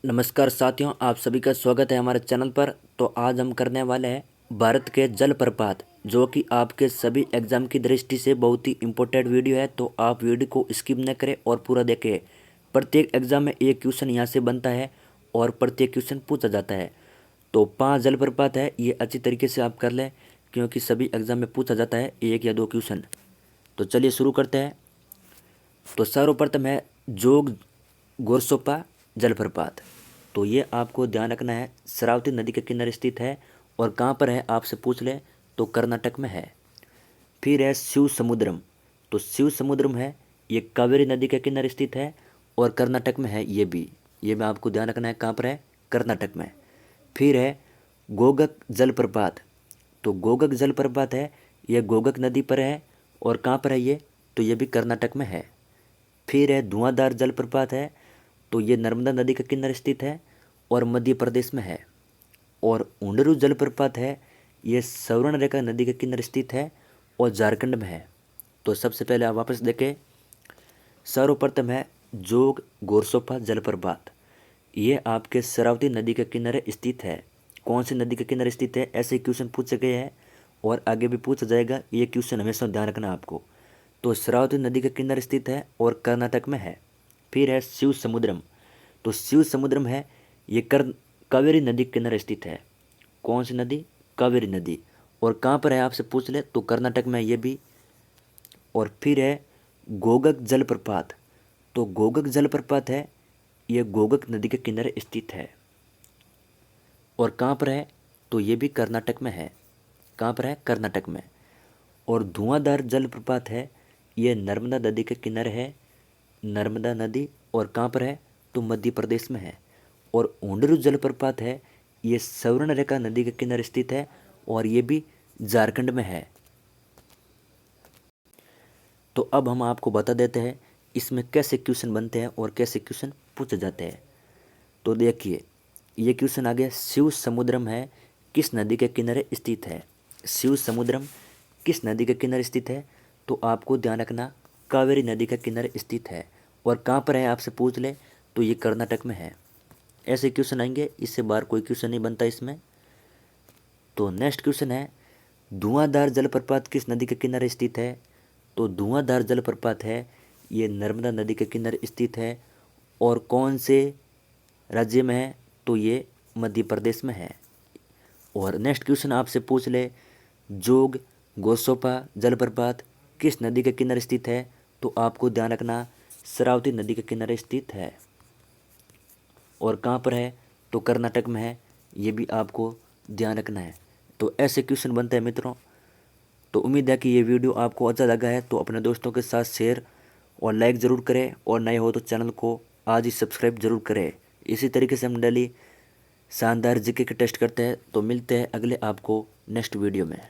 नमस्कार साथियों, आप सभी का स्वागत है हमारे चैनल पर। तो आज हम करने वाले हैं भारत के जलप्रपात, जो कि आपके सभी एग्जाम की दृष्टि से बहुत ही इम्पोर्टेंट वीडियो है। तो आप वीडियो को स्किप न करें और पूरा देखें। प्रत्येक एग्जाम में एक क्वेश्चन यहाँ से बनता है और प्रत्येक क्वेश्चन पूछा जाता है। तो 5 जलप्रपात है, ये अच्छी तरीके से आप कर लें, क्योंकि सभी एग्जाम में पूछा जाता है 1 या 2 क्वेश्चन। तो चलिए शुरू करते हैं। तो सर्वप्रथम है जोग गोरसोपा जलप्रपात। तो ये आपको ध्यान रखना है, शरावती नदी के किनारे स्थित है। और कहाँ पर है आपसे पूछ ले तो कर्नाटक में है। फिर है शिव समुद्रम। तो शिव समुद्रम है, ये कावेरी नदी के किनारे स्थित है और कर्नाटक में है। ये भी आपको ध्यान रखना है, कहाँ पर है, कर्नाटक में। फिर है गोगक जलप्रपात। तो गोगक जलप्रपात है, यह गोगक नदी पर है और कहाँ पर है ये, तो ये भी कर्नाटक में है। फिर है धुआंधार जलप्रपात है, तो ये नर्मदा नदी के किनारे स्थित है और मध्य प्रदेश में है। और उंडरू जलप्रपात है, ये सवर्णरेखा नदी के किनारे स्थित है और झारखंड में है। तो सबसे पहले आप वापस देखें। सर्वप्रथम है जोग गोरसोपा जलप्रपात, ये आपके शरावती नदी के किनारे स्थित है। कौन सी नदी के किनारे स्थित है, ऐसे क्वेश्चन पूछे गए हैं और आगे भी पूछा जाएगा। ये क्वेश्चन हमेशा ध्यान रखना आपको। तो शरावती नदी के किनारे स्थित है और कर्नाटक में है। फिर है शिव समुद्रम। तो शिव समुद्रम है, ये कावेरी नदी के किनारे स्थित है। कौन सी नदी, कावेरी नदी। और कहाँ पर है आपसे पूछ ले तो कर्नाटक में है ये भी। और फिर है गोगक जलप्रपात। तो गोगक जलप्रपात है, ये गोगक नदी के किनारे स्थित है और कहाँ पर है, तो ये भी कर्नाटक में है। कहाँ पर है, कर्नाटक में। और धुआंधार जलप्रपात है, ये नर्मदा नदी के किनारे है, नर्मदा नदी। और कहाँ पर है, तो मध्य प्रदेश में है। और उंडरू जलप्रपात है, ये सवर्णरेखा नदी के किनारे स्थित है और ये भी झारखंड में है। तो अब हम आपको बता देते हैं इसमें कैसे क्वेश्चन बनते हैं और कैसे क्वेश्चन पूछे जाते हैं। तो देखिए, ये क्वेश्चन आ गया, शिव समुद्रम है किस नदी के किनारे स्थित है। शिव समुद्रम किस नदी के किनारे स्थित है, तो आपको ध्यान रखना कावेरी नदी के किनारे स्थित है। और कहाँ पर है आपसे पूछ ले तो ये कर्नाटक में है। ऐसे क्वेश्चन आएंगे, इससे बाहर कोई क्वेश्चन नहीं बनता इसमें। तो नेक्स्ट क्वेश्चन है धुआंधार जलप्रपात किस नदी के किनारे स्थित है। तो धुआंधार जलप्रपात है, ये नर्मदा नदी के किनारे स्थित है और कौन से राज्य में है, तो ये मध्य प्रदेश में है। और नेक्स्ट क्वेश्चन आपसे पूछ ले जोग गोसोपा जलप्रपात किस नदी के किनारे स्थित है, तो आपको ध्यान रखना शरावती नदी के किनारे स्थित है और कहाँ पर है, तो कर्नाटक में है। ये भी आपको ध्यान रखना है। तो ऐसे क्वेश्चन बनते हैं मित्रों। तो उम्मीद है कि ये वीडियो आपको अच्छा लगा है, तो अपने दोस्तों के साथ शेयर और लाइक ज़रूर करें और नए हो तो चैनल को आज ही सब्सक्राइब जरूर करें। इसी तरीके से हम डेली शानदार जीके के टेस्ट करते हैं। तो मिलते हैं अगले आपको नेक्स्ट वीडियो में।